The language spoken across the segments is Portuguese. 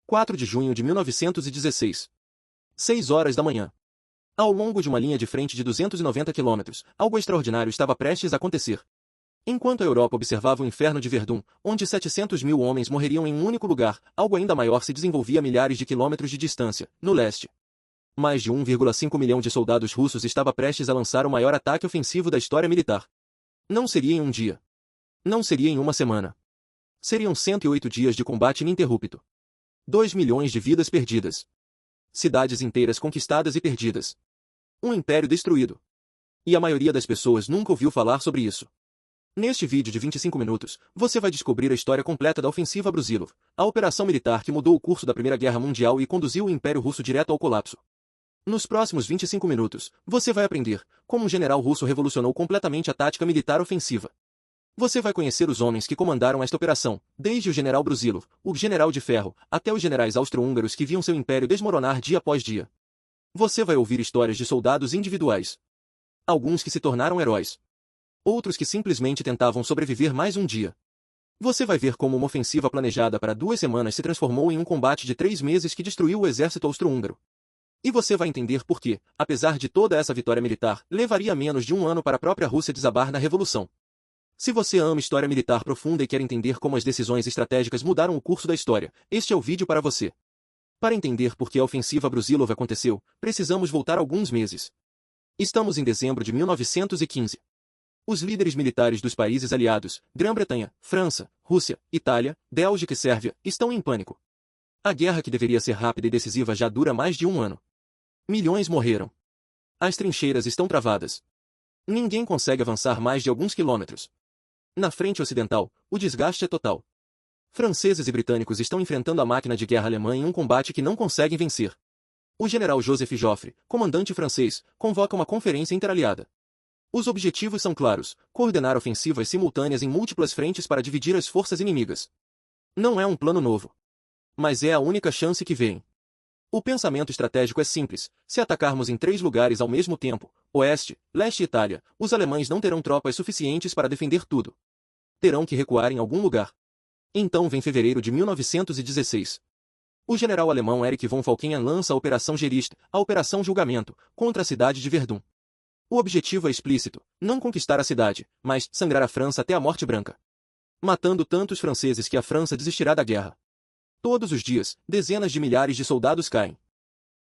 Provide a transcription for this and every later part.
4 de junho de 1916. 6 horas da manhã. Ao longo de uma linha de frente de 290 quilômetros, algo extraordinário estava prestes a acontecer. Enquanto a Europa observava o inferno de Verdun, onde 700.000 homens morreriam em um único lugar, algo ainda maior se desenvolvia a milhares de quilômetros de distância, no leste. Mais de 1,5 milhão de soldados russos estava prestes a lançar o maior ataque ofensivo da história militar. Não seria em um dia. Não seria em uma semana. Seriam 108 dias de combate ininterrupto. 2 milhões de vidas perdidas. Cidades inteiras conquistadas e perdidas. Um império destruído. E a maioria das pessoas nunca ouviu falar sobre isso. Neste vídeo de 25 minutos, você vai descobrir a história completa da ofensiva Brusilov, a operação militar que mudou o curso da Primeira Guerra Mundial e conduziu o Império Russo direto ao colapso. Nos próximos 25 minutos, você vai aprender como um general russo revolucionou completamente a tática militar ofensiva. Você vai conhecer os homens que comandaram esta operação, desde o general Brusilov, o general de ferro, até os generais austro-húngaros que viam seu império desmoronar dia após dia. Você vai ouvir histórias de soldados individuais. Alguns que se tornaram heróis. Outros que simplesmente tentavam sobreviver mais um dia. Você vai ver como uma ofensiva planejada para 2 semanas se transformou em um combate de 3 meses que destruiu o exército austro-húngaro. E você vai entender por que, apesar de toda essa vitória militar, levaria menos de um ano para a própria Rússia desabar na Revolução. Se você ama história militar profunda e quer entender como as decisões estratégicas mudaram o curso da história, este é o vídeo para você. Para entender por que a ofensiva Brusilov aconteceu, precisamos voltar alguns meses. Estamos em dezembro de 1915. Os líderes militares dos países aliados, Grã-Bretanha, França, Rússia, Itália, Bélgica e Sérvia, estão em pânico. A guerra que deveria ser rápida e decisiva já dura mais de um ano. Milhões morreram. As trincheiras estão travadas. Ninguém consegue avançar mais de alguns quilômetros. Na frente ocidental, o desgaste é total. Franceses e britânicos estão enfrentando a máquina de guerra alemã em um combate que não conseguem vencer. O general Joseph Joffre, comandante francês, convoca uma conferência interaliada. Os objetivos são claros: coordenar ofensivas simultâneas em múltiplas frentes para dividir as forças inimigas. Não é um plano novo. Mas é a única chance que veem. O pensamento estratégico é simples: se atacarmos em 3 lugares ao mesmo tempo, oeste, leste e Itália, os alemães não terão tropas suficientes para defender tudo. Terão que recuar em algum lugar. Então vem fevereiro de 1916. O general alemão Erich von Falkenhayn lança a Operação Gerist, a Operação Julgamento, contra a cidade de Verdun. O objetivo é explícito: não conquistar a cidade, mas sangrar a França até a morte branca. Matando tantos franceses que a França desistirá da guerra. Todos os dias, dezenas de milhares de soldados caem.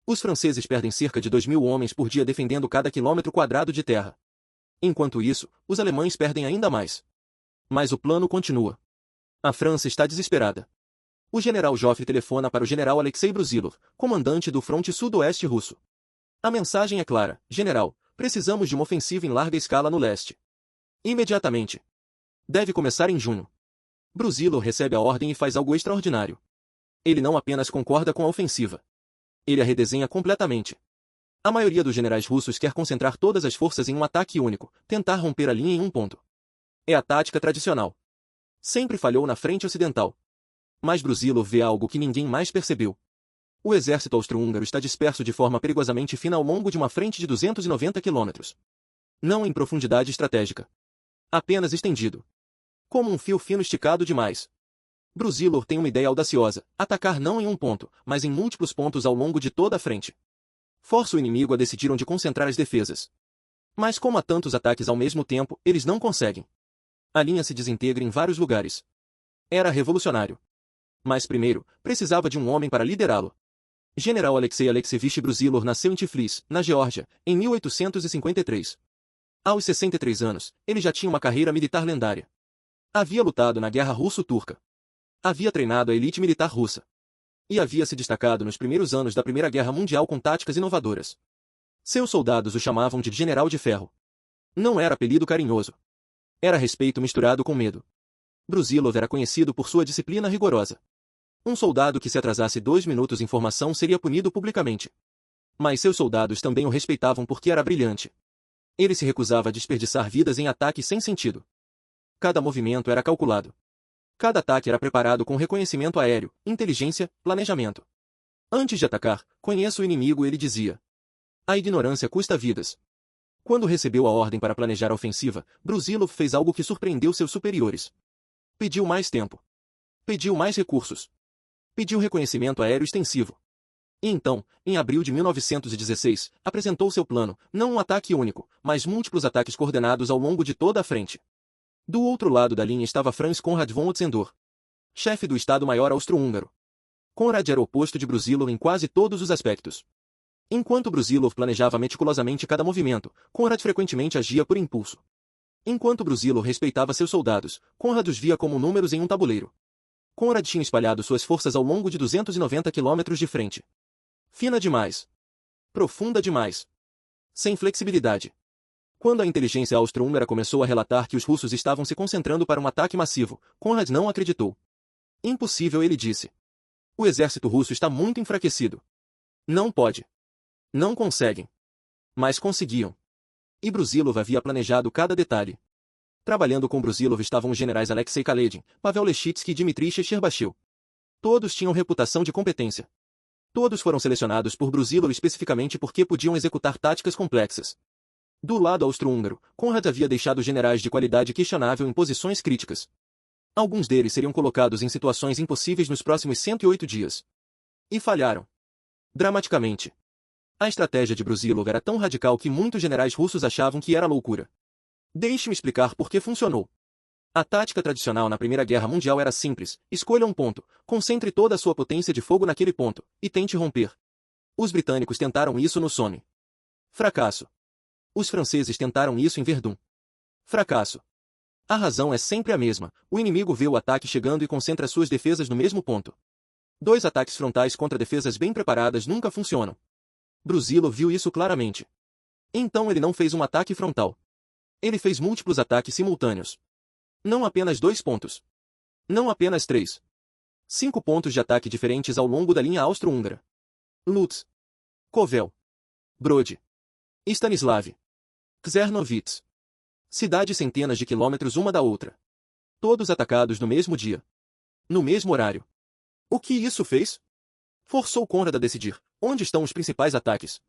Os franceses perdem cerca de 2.000 homens por dia defendendo cada quilômetro quadrado de terra. Enquanto isso, os alemães perdem ainda mais. Mas o plano continua. A França está desesperada. O general Joffre telefona para o general Alexei Brusilov, comandante do fronte sudoeste russo. A mensagem é clara: general, precisamos de uma ofensiva em larga escala no leste. Imediatamente. Deve começar em junho. Brusilov recebe a ordem e faz algo extraordinário. Ele não apenas concorda com a ofensiva. Ele a redesenha completamente. A maioria dos generais russos quer concentrar todas as forças em um ataque único, tentar romper a linha em um ponto. É a tática tradicional. Sempre falhou na frente ocidental. Mas Brusilov vê algo que ninguém mais percebeu. O exército austro-húngaro está disperso de forma perigosamente fina ao longo de uma frente de 290 quilômetros. Não em profundidade estratégica. Apenas estendido. Como um fio fino esticado demais. Brusilov tem uma ideia audaciosa: atacar não em um ponto, mas em múltiplos pontos ao longo de toda a frente. Força o inimigo a decidir onde concentrar as defesas. Mas como há tantos ataques ao mesmo tempo, eles não conseguem. A linha se desintegra em vários lugares. Era revolucionário. Mas primeiro, precisava de um homem para liderá-lo. General Alexei Alexeyevich Brusilov nasceu em Tiflis, na Geórgia, em 1853. Aos 63 anos, ele já tinha uma carreira militar lendária. Havia lutado na Guerra Russo-Turca. Havia treinado a elite militar russa. E havia se destacado nos primeiros anos da Primeira Guerra Mundial com táticas inovadoras. Seus soldados o chamavam de General de Ferro. Não era apelido carinhoso. Era respeito misturado com medo. Brusilov era conhecido por sua disciplina rigorosa. Um soldado que se atrasasse 2 minutos em formação seria punido publicamente. Mas seus soldados também o respeitavam porque era brilhante. Ele se recusava a desperdiçar vidas em ataques sem sentido. Cada movimento era calculado. Cada ataque era preparado com reconhecimento aéreo, inteligência, planejamento. Antes de atacar, conheça o inimigo, ele dizia. A ignorância custa vidas. Quando recebeu a ordem para planejar a ofensiva, Brusilov fez algo que surpreendeu seus superiores. Pediu mais tempo. Pediu mais recursos. Pediu reconhecimento aéreo extensivo. E então, em abril de 1916, apresentou seu plano, não um ataque único, mas múltiplos ataques coordenados ao longo de toda a frente. Do outro lado da linha estava Franz Konrad von Otzendorf, chefe do Estado-Maior austro-húngaro. Konrad era o oposto de Brusilov em quase todos os aspectos. Enquanto Brusilov planejava meticulosamente cada movimento, Konrad frequentemente agia por impulso. Enquanto Brusilov respeitava seus soldados, Konrad os via como números em um tabuleiro. Konrad tinha espalhado suas forças ao longo de 290 quilômetros de frente. Fina demais. Profunda demais. Sem flexibilidade. Quando a inteligência austro-húngara começou a relatar que os russos estavam se concentrando para um ataque massivo, Konrad não acreditou. Impossível, ele disse. O exército russo está muito enfraquecido. Não pode. Não conseguem. Mas conseguiam. E Brusilov havia planejado cada detalhe. Trabalhando com Brusilov estavam os generais Alexei Kaledin, Pavel Lechitsky e Dmitry Shcherbashil. Todos tinham reputação de competência. Todos foram selecionados por Brusilov especificamente porque podiam executar táticas complexas. Do lado austro-húngaro, Konrad havia deixado generais de qualidade questionável em posições críticas. Alguns deles seriam colocados em situações impossíveis nos próximos 108 dias. E falharam. Dramaticamente. A estratégia de Brusilov era tão radical que muitos generais russos achavam que era loucura. Deixe-me explicar por que funcionou. A tática tradicional na Primeira Guerra Mundial era simples: escolha um ponto, concentre toda a sua potência de fogo naquele ponto, e tente romper. Os britânicos tentaram isso no Somme. Fracasso. Os franceses tentaram isso em Verdun. Fracasso. A razão é sempre a mesma: o inimigo vê o ataque chegando e concentra suas defesas no mesmo ponto. Dois ataques frontais contra defesas bem preparadas nunca funcionam. Brusilov viu isso claramente. Então ele não fez um ataque frontal. Ele fez múltiplos ataques simultâneos. Não apenas 2 pontos. Não apenas 3. 5 pontos de ataque diferentes ao longo da linha austro-húngara. Lutz. Kovel. Brody. Stanislav. Czernowitz. Cidades centenas de quilômetros uma da outra. Todos atacados no mesmo dia. No mesmo horário. O que isso fez? Forçou Konrad a decidir: onde estão os principais ataques?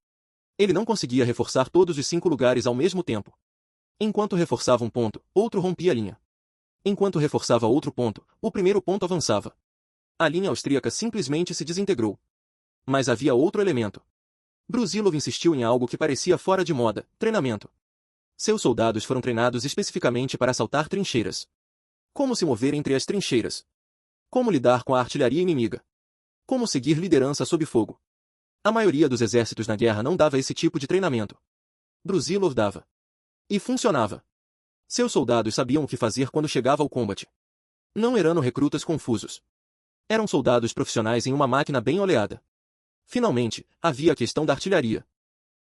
Ele não conseguia reforçar todos os 5 lugares ao mesmo tempo. Enquanto reforçava um ponto, outro rompia a linha. Enquanto reforçava outro ponto, o primeiro ponto avançava. A linha austríaca simplesmente se desintegrou. Mas havia outro elemento. Brusilov insistiu em algo que parecia fora de moda: treinamento. Seus soldados foram treinados especificamente para assaltar trincheiras. Como se mover entre as trincheiras. Como lidar com a artilharia inimiga. Como seguir liderança sob fogo. A maioria dos exércitos na guerra não dava esse tipo de treinamento. Brusilov dava. E funcionava. Seus soldados sabiam o que fazer quando chegava ao combate. Não eram recrutas confusos. Eram soldados profissionais em uma máquina bem oleada. Finalmente, havia a questão da artilharia.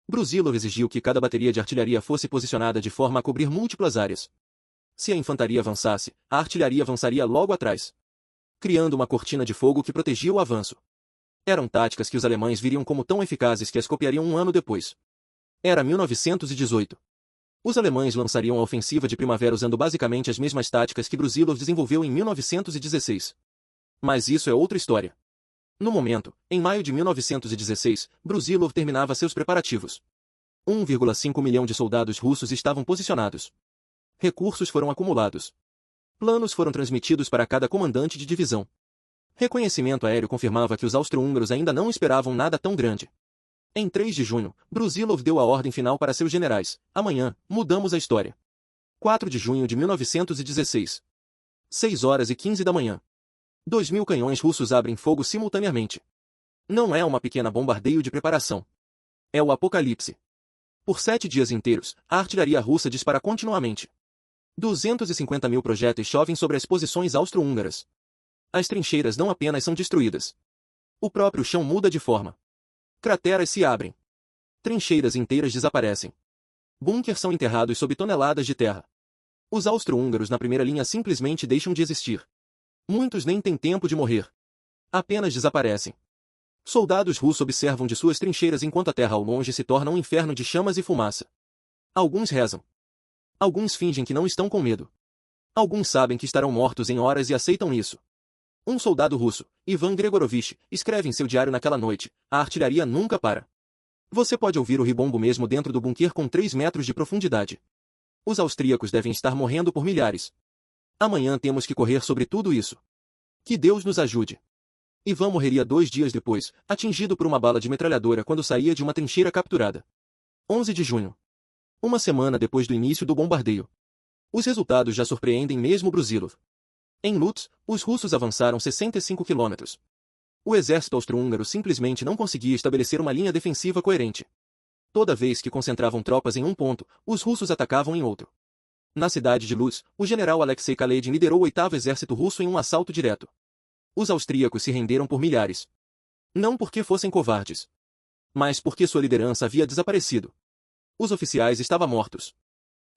Brusilov exigiu que cada bateria de artilharia fosse posicionada de forma a cobrir múltiplas áreas. Se a infantaria avançasse, a artilharia avançaria logo atrás, criando uma cortina de fogo que protegia o avanço. Eram táticas que os alemães viriam como tão eficazes que as copiariam um ano depois. Era 1918. Os alemães lançariam a ofensiva de primavera usando basicamente as mesmas táticas que Brusilov desenvolveu em 1916. Mas isso é outra história. No momento, em maio de 1916, Brusilov terminava seus preparativos. 1,5 milhão de soldados russos estavam posicionados. Recursos foram acumulados. Planos foram transmitidos para cada comandante de divisão. Reconhecimento aéreo confirmava que os austro-húngaros ainda não esperavam nada tão grande. Em 3 de junho, Brusilov deu a ordem final para seus generais: amanhã, mudamos a história. 4 de junho de 1916. 6h15 da manhã. 2.000 canhões russos abrem fogo simultaneamente. Não é uma pequena bombardeio de preparação. É o apocalipse. Por 7 dias inteiros, a artilharia russa dispara continuamente. 250.000 projéteis chovem sobre as posições austro-húngaras. As trincheiras não apenas são destruídas. O próprio chão muda de forma. Crateras se abrem. Trincheiras inteiras desaparecem. Bunkers são enterrados sob toneladas de terra. Os austro-húngaros na primeira linha simplesmente deixam de existir. Muitos nem têm tempo de morrer. Apenas desaparecem. Soldados russos observam de suas trincheiras enquanto a terra ao longe se torna um inferno de chamas e fumaça. Alguns rezam. Alguns fingem que não estão com medo. Alguns sabem que estarão mortos em horas e aceitam isso. Um soldado russo, Ivan Gregorovich, escreve em seu diário naquela noite: a artilharia nunca para. Você pode ouvir o ribombo mesmo dentro do bunker com 3 metros de profundidade. Os austríacos devem estar morrendo por milhares. Amanhã temos que correr sobre tudo isso. Que Deus nos ajude. Ivan morreria 2 dias depois, atingido por uma bala de metralhadora quando saía de uma trincheira capturada. 11 de junho. Uma semana depois do início do bombardeio. Os resultados já surpreendem mesmo Brusilov. Em Lutsk, os russos avançaram 65 quilômetros. O exército austro-húngaro simplesmente não conseguia estabelecer uma linha defensiva coerente. Toda vez que concentravam tropas em um ponto, os russos atacavam em outro. Na cidade de Lutsk, o general Alexei Kaledin liderou o 8º exército russo em um assalto direto. Os austríacos se renderam por milhares. Não porque fossem covardes, mas porque sua liderança havia desaparecido. Os oficiais estavam mortos.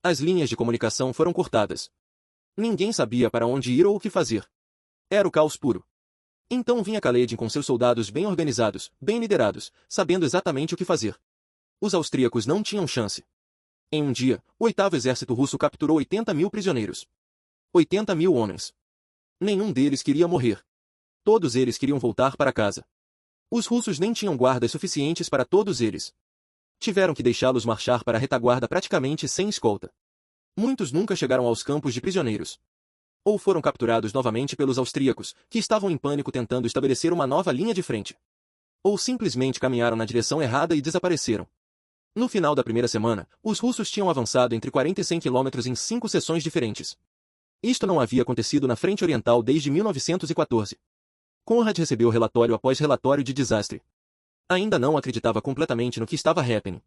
As linhas de comunicação foram cortadas. Ninguém sabia para onde ir ou o que fazer. Era o caos puro. Então vinha Kaledin com seus soldados bem organizados, bem liderados, sabendo exatamente o que fazer. Os austríacos não tinham chance. Em um dia, o 8º exército russo capturou 80.000 prisioneiros. 80.000 homens. Nenhum deles queria morrer. Todos eles queriam voltar para casa. Os russos nem tinham guardas suficientes para todos eles. Tiveram que deixá-los marchar para a retaguarda praticamente sem escolta. Muitos nunca chegaram aos campos de prisioneiros. Ou foram capturados novamente pelos austríacos, que estavam em pânico tentando estabelecer uma nova linha de frente. Ou simplesmente caminharam na direção errada e desapareceram. No final da primeira semana, os russos tinham avançado entre 40 e 100 quilômetros em 5 seções diferentes. Isto não havia acontecido na frente oriental desde 1914. Conrad recebeu relatório após relatório de desastre. Ainda não acreditava completamente no que estava happening.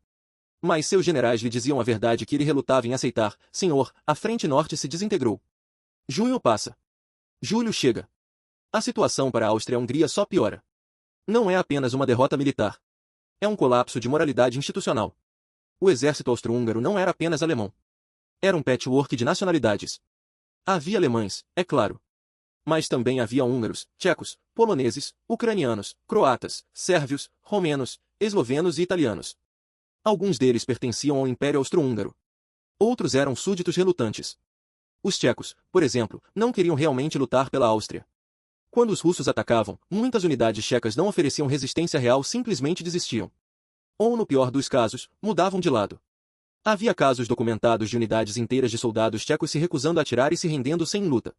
Mas seus generais lhe diziam a verdade que ele relutava em aceitar. Senhor, a frente norte se desintegrou. Junho passa. Julho chega. A situação para a Áustria-Hungria só piora. Não é apenas uma derrota militar. É um colapso de moralidade institucional. O exército austro-húngaro não era apenas alemão. Era um patchwork de nacionalidades. Havia alemães, é claro. Mas também havia húngaros, tchecos, poloneses, ucranianos, croatas, sérvios, romenos, eslovenos e italianos. Alguns deles pertenciam ao Império Austro-Húngaro. Outros eram súditos relutantes. Os tchecos, por exemplo, não queriam realmente lutar pela Áustria. Quando os russos atacavam, muitas unidades tchecas não ofereciam resistência real, simplesmente desistiam. Ou, no pior dos casos, mudavam de lado. Havia casos documentados de unidades inteiras de soldados tchecos se recusando a atirar e se rendendo sem luta.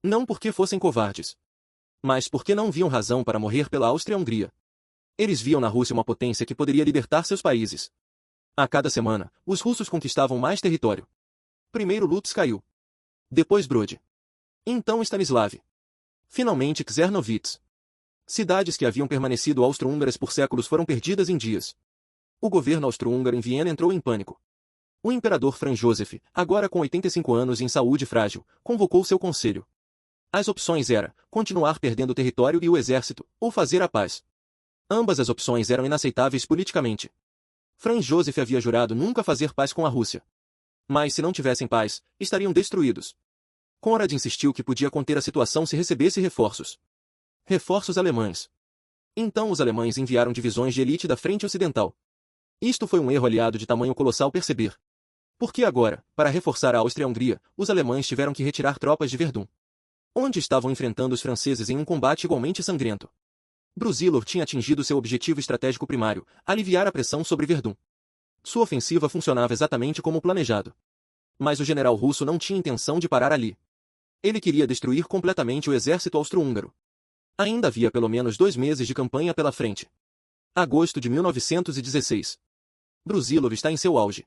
Não porque fossem covardes, mas porque não viam razão para morrer pela Áustria-Hungria. Eles viam na Rússia uma potência que poderia libertar seus países. A cada semana, os russos conquistavam mais território. Primeiro Lutsk caiu. Depois Brody. Então Stanislav. Finalmente Czernowitz. Cidades que haviam permanecido austro-húngaras por séculos foram perdidas em dias. O governo austro-húngaro em Viena entrou em pânico. O imperador Franz Joseph, agora com 85 anos e em saúde frágil, convocou seu conselho. As opções eram continuar perdendo o território e o exército, ou fazer a paz. Ambas as opções eram inaceitáveis politicamente. Franz Joseph havia jurado nunca fazer paz com a Rússia. Mas se não tivessem paz, estariam destruídos. Conrad insistiu que podia conter a situação se recebesse reforços. Reforços alemães. Então os alemães enviaram divisões de elite da frente ocidental. Isto foi um erro aliado de tamanho colossal perceber. Porque agora, para reforçar a Áustria-Hungria, os alemães tiveram que retirar tropas de Verdun, onde estavam enfrentando os franceses em um combate igualmente sangrento. Brusilov tinha atingido seu objetivo estratégico primário, aliviar a pressão sobre Verdun. Sua ofensiva funcionava exatamente como planejado. Mas o general russo não tinha intenção de parar ali. Ele queria destruir completamente o exército austro-húngaro. Ainda havia pelo menos 2 meses de campanha pela frente. Agosto de 1916. Brusilov está em seu auge.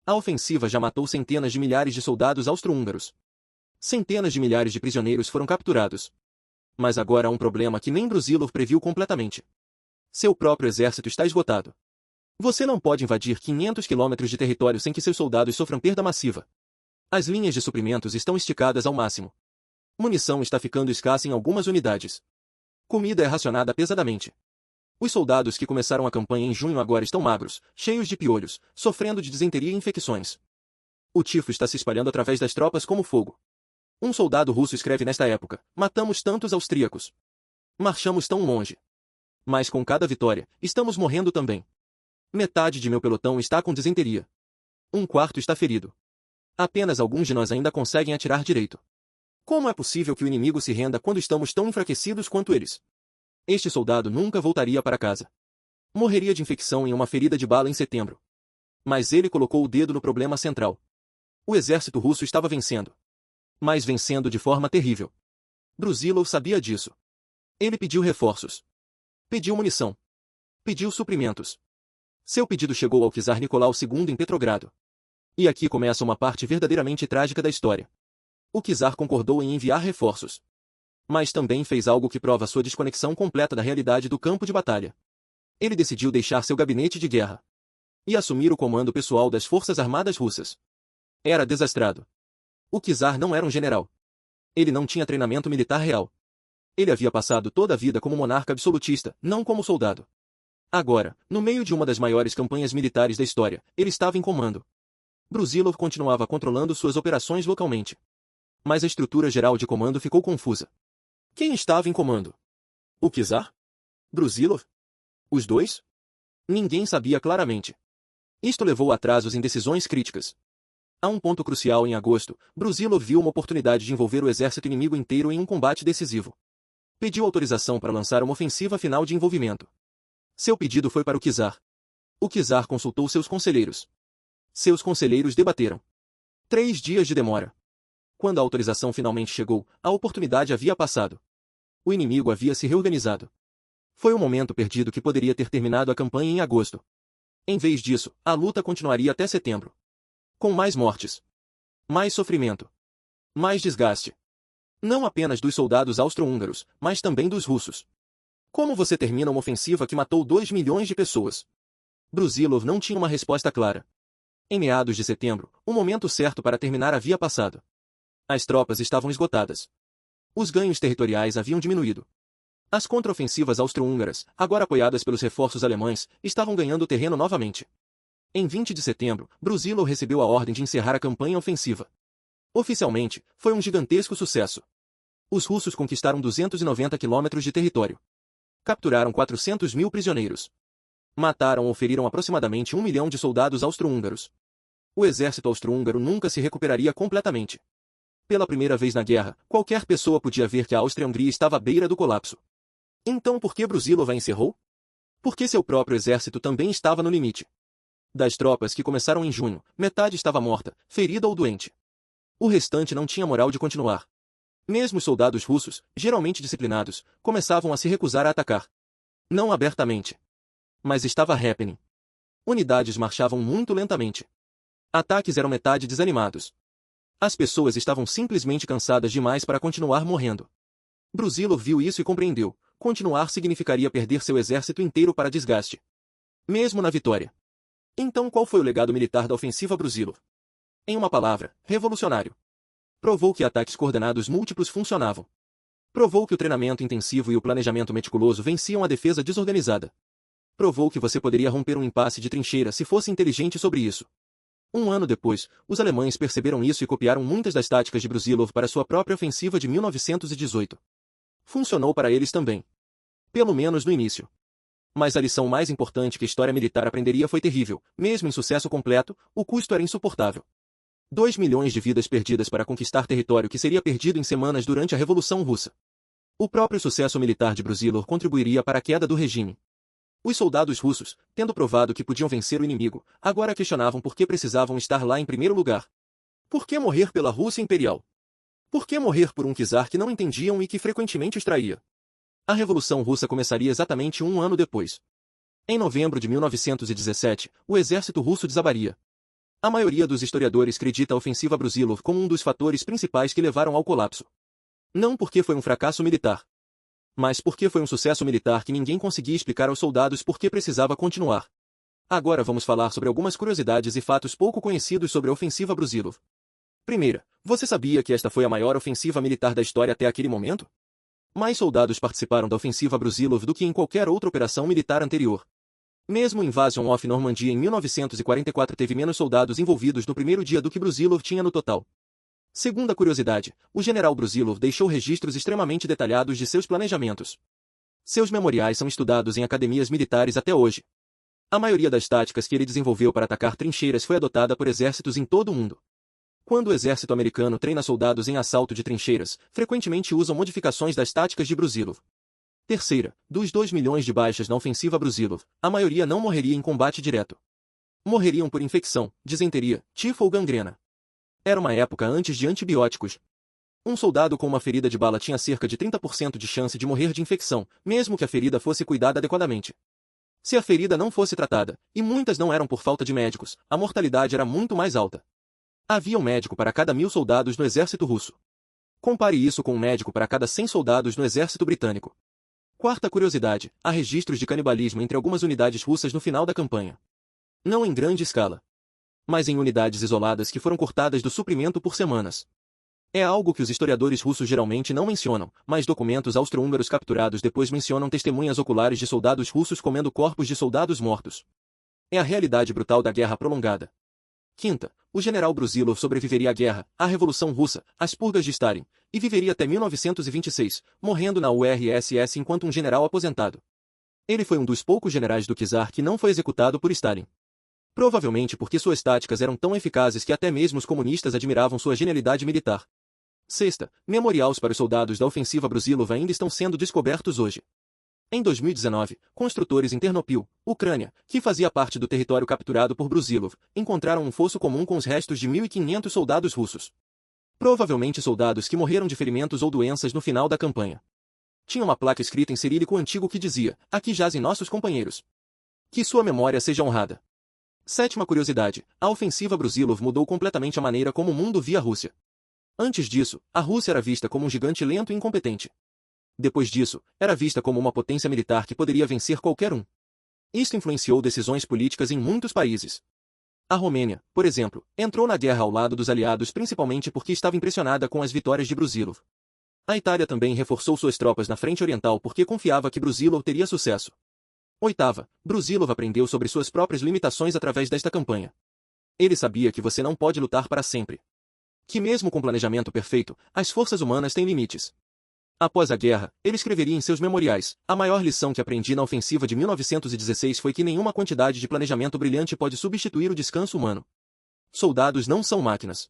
A ofensiva já matou centenas de milhares de soldados austro-húngaros. Centenas de milhares de prisioneiros foram capturados. Mas agora há um problema que nem Brusilov previu completamente. Seu próprio exército está esgotado. Você não pode invadir 500 quilômetros de território sem que seus soldados sofram perda massiva. As linhas de suprimentos estão esticadas ao máximo. Munição está ficando escassa em algumas unidades. Comida é racionada pesadamente. Os soldados que começaram a campanha em junho agora estão magros, cheios de piolhos, sofrendo de disenteria e infecções. O tifo está se espalhando através das tropas como fogo. Um soldado russo escreve nesta época: matamos tantos austríacos. Marchamos tão longe. Mas com cada vitória, estamos morrendo também. Metade de meu pelotão está com disenteria. 1/4 está ferido. Apenas alguns de nós ainda conseguem atirar direito. Como é possível que o inimigo se renda quando estamos tão enfraquecidos quanto eles? Este soldado nunca voltaria para casa. Morreria de infecção em uma ferida de bala em setembro. Mas ele colocou o dedo no problema central. O exército russo estava vencendo. Mas vencendo de forma terrível. Brusilov sabia disso. Ele pediu reforços. Pediu munição. Pediu suprimentos. Seu pedido chegou ao czar Nicolau II em Petrogrado. E aqui começa uma parte verdadeiramente trágica da história. O czar concordou em enviar reforços. Mas também fez algo que prova sua desconexão completa da realidade do campo de batalha. Ele decidiu deixar seu gabinete de guerra e assumir o comando pessoal das forças armadas russas. Era desastrado. O czar não era um general. Ele não tinha treinamento militar real. Ele havia passado toda a vida como monarca absolutista, não como soldado. Agora, no meio de uma das maiores campanhas militares da história, ele estava em comando. Brusilov continuava controlando suas operações localmente. Mas a estrutura geral de comando ficou confusa. Quem estava em comando? O czar? Brusilov? Os dois? Ninguém sabia claramente. Isto levou a atrasos em decisões críticas. A um ponto crucial em agosto, Brusilov viu uma oportunidade de envolver o exército inimigo inteiro em um combate decisivo. Pediu autorização para lançar uma ofensiva final de envolvimento. Seu pedido foi para o czar. O czar consultou seus conselheiros. Seus conselheiros debateram. 3 dias de demora. Quando a autorização finalmente chegou, a oportunidade havia passado. O inimigo havia se reorganizado. Foi um momento perdido que poderia ter terminado a campanha em agosto. Em vez disso, a luta continuaria até setembro. Com mais mortes. Mais sofrimento. Mais desgaste. Não apenas dos soldados austro-húngaros, mas também dos russos. Como você termina uma ofensiva que matou 2 milhões de pessoas? Brusilov não tinha uma resposta clara. Em meados de setembro, o momento certo para terminar havia passado. As tropas estavam esgotadas. Os ganhos territoriais haviam diminuído. As contraofensivas austro-húngaras, agora apoiadas pelos reforços alemães, estavam ganhando terreno novamente. Em 20 de setembro, Brusilov recebeu a ordem de encerrar a campanha ofensiva. Oficialmente, foi um gigantesco sucesso. Os russos conquistaram 290 quilômetros de território. Capturaram 400 mil prisioneiros. Mataram ou feriram aproximadamente 1 milhão de soldados austro-húngaros. O exército austro-húngaro nunca se recuperaria completamente. Pela primeira vez na guerra, qualquer pessoa podia ver que a Áustria-Hungria estava à beira do colapso. Então por que Brusilov a encerrou? Porque seu próprio exército também estava no limite. Das tropas que começaram em junho, metade estava morta, ferida ou doente. O restante não tinha moral de continuar. Mesmo os soldados russos, geralmente disciplinados, começavam a se recusar a atacar. Não abertamente. Mas estava happening. Unidades marchavam muito lentamente. Ataques eram metade desanimados. As pessoas estavam simplesmente cansadas demais para continuar morrendo. Brusilov viu isso e compreendeu. Continuar significaria perder seu exército inteiro para desgaste. Mesmo na vitória. Então qual foi o legado militar da ofensiva Brusilov? Em uma palavra, revolucionário. Provou que ataques coordenados múltiplos funcionavam. Provou que o treinamento intensivo e o planejamento meticuloso venciam a defesa desorganizada. Provou que você poderia romper um impasse de trincheira se fosse inteligente sobre isso. Um ano depois, os alemães perceberam isso e copiaram muitas das táticas de Brusilov para sua própria ofensiva de 1918. Funcionou para eles também. Pelo menos no início. Mas a lição mais importante que a história militar aprenderia foi terrível. Mesmo em sucesso completo, o custo era insuportável. 2 milhões de vidas perdidas para conquistar território que seria perdido em semanas durante a Revolução Russa. O próprio sucesso militar de Brusilov contribuiria para a queda do regime. Os soldados russos, tendo provado que podiam vencer o inimigo, agora questionavam por que precisavam estar lá em primeiro lugar. Por que morrer pela Rússia Imperial? Por que morrer por um czar que não entendiam e que frequentemente os traía? A Revolução Russa começaria exatamente um ano depois. Em novembro de 1917, o exército russo desabaria. A maioria dos historiadores acredita a ofensiva Brusilov como um dos fatores principais que levaram ao colapso. Não porque foi um fracasso militar, mas porque foi um sucesso militar que ninguém conseguia explicar aos soldados por que precisava continuar. Agora vamos falar sobre algumas curiosidades e fatos pouco conhecidos sobre a ofensiva Brusilov. Primeira, você sabia que esta foi a maior ofensiva militar da história até aquele momento? Mais soldados participaram da ofensiva Brusilov do que em qualquer outra operação militar anterior. Mesmo Invasion of Normandy em 1944 teve menos soldados envolvidos no primeiro dia do que Brusilov tinha no total. Segunda curiosidade, o general Brusilov deixou registros extremamente detalhados de seus planejamentos. Seus memoriais são estudados em academias militares até hoje. A maioria das táticas que ele desenvolveu para atacar trincheiras foi adotada por exércitos em todo o mundo. Quando o exército americano treina soldados em assalto de trincheiras, frequentemente usam modificações das táticas de Brusilov. Terceira, dos 2 milhões de baixas na ofensiva Brusilov, a maioria não morreria em combate direto. Morreriam por infecção, disenteria, tifo ou gangrena. Era uma época antes de antibióticos. Um soldado com uma ferida de bala tinha cerca de 30% de chance de morrer de infecção, mesmo que a ferida fosse cuidada adequadamente. Se a ferida não fosse tratada, e muitas não eram por falta de médicos, a mortalidade era muito mais alta. Havia um médico para cada 1.000 soldados no exército russo. Compare isso com um médico para cada 100 soldados no exército britânico. Quarta curiosidade, há registros de canibalismo entre algumas unidades russas no final da campanha. Não em grande escala, mas em unidades isoladas que foram cortadas do suprimento por semanas. É algo que os historiadores russos geralmente não mencionam, mas documentos austro-húngaros capturados depois mencionam testemunhas oculares de soldados russos comendo corpos de soldados mortos. É a realidade brutal da guerra prolongada. Quinta, o general Brusilov sobreviveria à guerra, à Revolução Russa, às purgas de Stalin, e viveria até 1926, morrendo na URSS enquanto um general aposentado. Ele foi um dos poucos generais do czar que não foi executado por Stalin. Provavelmente porque suas táticas eram tão eficazes que até mesmo os comunistas admiravam sua genialidade militar. Sexta, memoriais para os soldados da ofensiva Brusilov ainda estão sendo descobertos hoje. Em 2019, construtores em Ternopil, Ucrânia, que fazia parte do território capturado por Brusilov, encontraram um fosso comum com os restos de 1.500 soldados russos. Provavelmente soldados que morreram de ferimentos ou doenças no final da campanha. Tinha uma placa escrita em cirílico antigo que dizia: "Aqui jazem nossos companheiros. Que sua memória seja honrada." Sétima curiosidade, a ofensiva Brusilov mudou completamente a maneira como o mundo via a Rússia. Antes disso, a Rússia era vista como um gigante lento e incompetente. Depois disso, era vista como uma potência militar que poderia vencer qualquer um. Isto influenciou decisões políticas em muitos países. A Romênia, por exemplo, entrou na guerra ao lado dos aliados principalmente porque estava impressionada com as vitórias de Brusilov. A Itália também reforçou suas tropas na frente oriental porque confiava que Brusilov teria sucesso. Oitava, Brusilov aprendeu sobre suas próprias limitações através desta campanha. Ele sabia que você não pode lutar para sempre. Que mesmo com planejamento perfeito, as forças humanas têm limites. Após a guerra, ele escreveria em seus memoriais: "A maior lição que aprendi na ofensiva de 1916 foi que nenhuma quantidade de planejamento brilhante pode substituir o descanso humano. Soldados não são máquinas.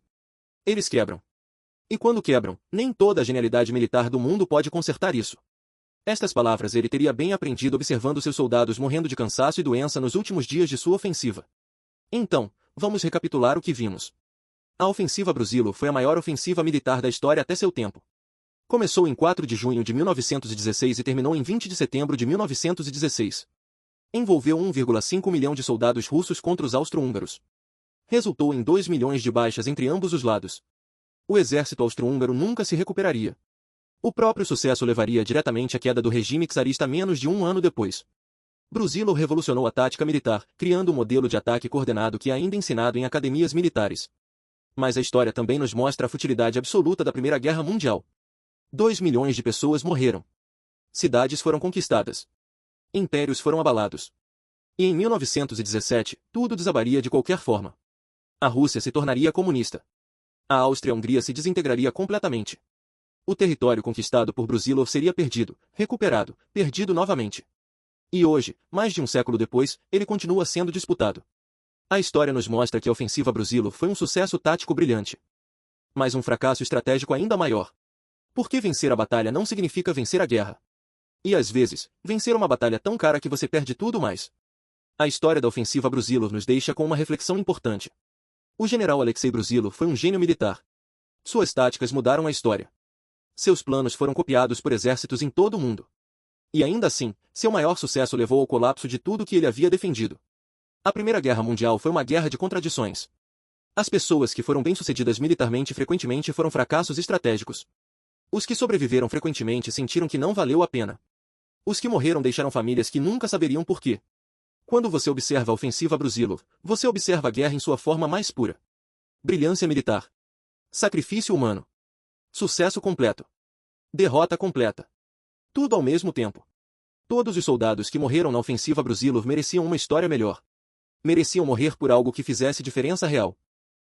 Eles quebram. E quando quebram, nem toda a genialidade militar do mundo pode consertar isso." Estas palavras ele teria bem aprendido observando seus soldados morrendo de cansaço e doença nos últimos dias de sua ofensiva. Então, vamos recapitular o que vimos. A ofensiva Brusilov foi a maior ofensiva militar da história até seu tempo. Começou em 4 de junho de 1916 e terminou em 20 de setembro de 1916. Envolveu 1,5 milhão de soldados russos contra os austro-húngaros. Resultou em 2 milhões de baixas entre ambos os lados. O exército austro-húngaro nunca se recuperaria. O próprio sucesso levaria diretamente à queda do regime czarista menos de um ano depois. Brusilov revolucionou a tática militar, criando um modelo de ataque coordenado que é ainda ensinado em academias militares. Mas a história também nos mostra a futilidade absoluta da Primeira Guerra Mundial. 2 milhões de pessoas morreram. Cidades foram conquistadas. Impérios foram abalados. E em 1917, tudo desabaria de qualquer forma. A Rússia se tornaria comunista. A Áustria-Hungria se desintegraria completamente. O território conquistado por Brusilov seria perdido, recuperado, perdido novamente. E hoje, mais de um século depois, ele continua sendo disputado. A história nos mostra que a ofensiva Brusilov foi um sucesso tático brilhante. Mas um fracasso estratégico ainda maior. Porque vencer a batalha não significa vencer a guerra. E às vezes, vencer uma batalha tão cara que você perde tudo mais. A história da ofensiva Brusilov nos deixa com uma reflexão importante. O general Alexei Brusilov foi um gênio militar. Suas táticas mudaram a história. Seus planos foram copiados por exércitos em todo o mundo. E ainda assim, seu maior sucesso levou ao colapso de tudo que ele havia defendido. A Primeira Guerra Mundial foi uma guerra de contradições. As pessoas que foram bem-sucedidas militarmente frequentemente foram fracassos estratégicos. Os que sobreviveram frequentemente sentiram que não valeu a pena. Os que morreram deixaram famílias que nunca saberiam por quê. Quando você observa a ofensiva Brusilov, você observa a guerra em sua forma mais pura. Brilhância militar. Sacrifício humano. Sucesso completo. Derrota completa. Tudo ao mesmo tempo. Todos os soldados que morreram na ofensiva Brusilov mereciam uma história melhor. Mereciam morrer por algo que fizesse diferença real.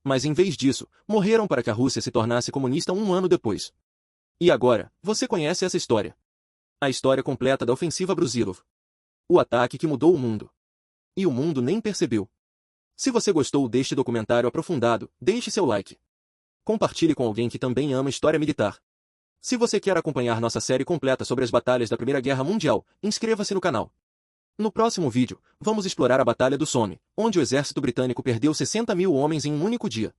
Mas em vez disso, morreram para que a Rússia se tornasse comunista um ano depois. E agora, você conhece essa história. A história completa da ofensiva Brusilov. O ataque que mudou o mundo. E o mundo nem percebeu. Se você gostou deste documentário aprofundado, deixe seu like. Compartilhe com alguém que também ama história militar. Se você quer acompanhar nossa série completa sobre as batalhas da Primeira Guerra Mundial, inscreva-se no canal. No próximo vídeo, vamos explorar a Batalha do Somme, onde o exército britânico perdeu 60 mil homens em um único dia.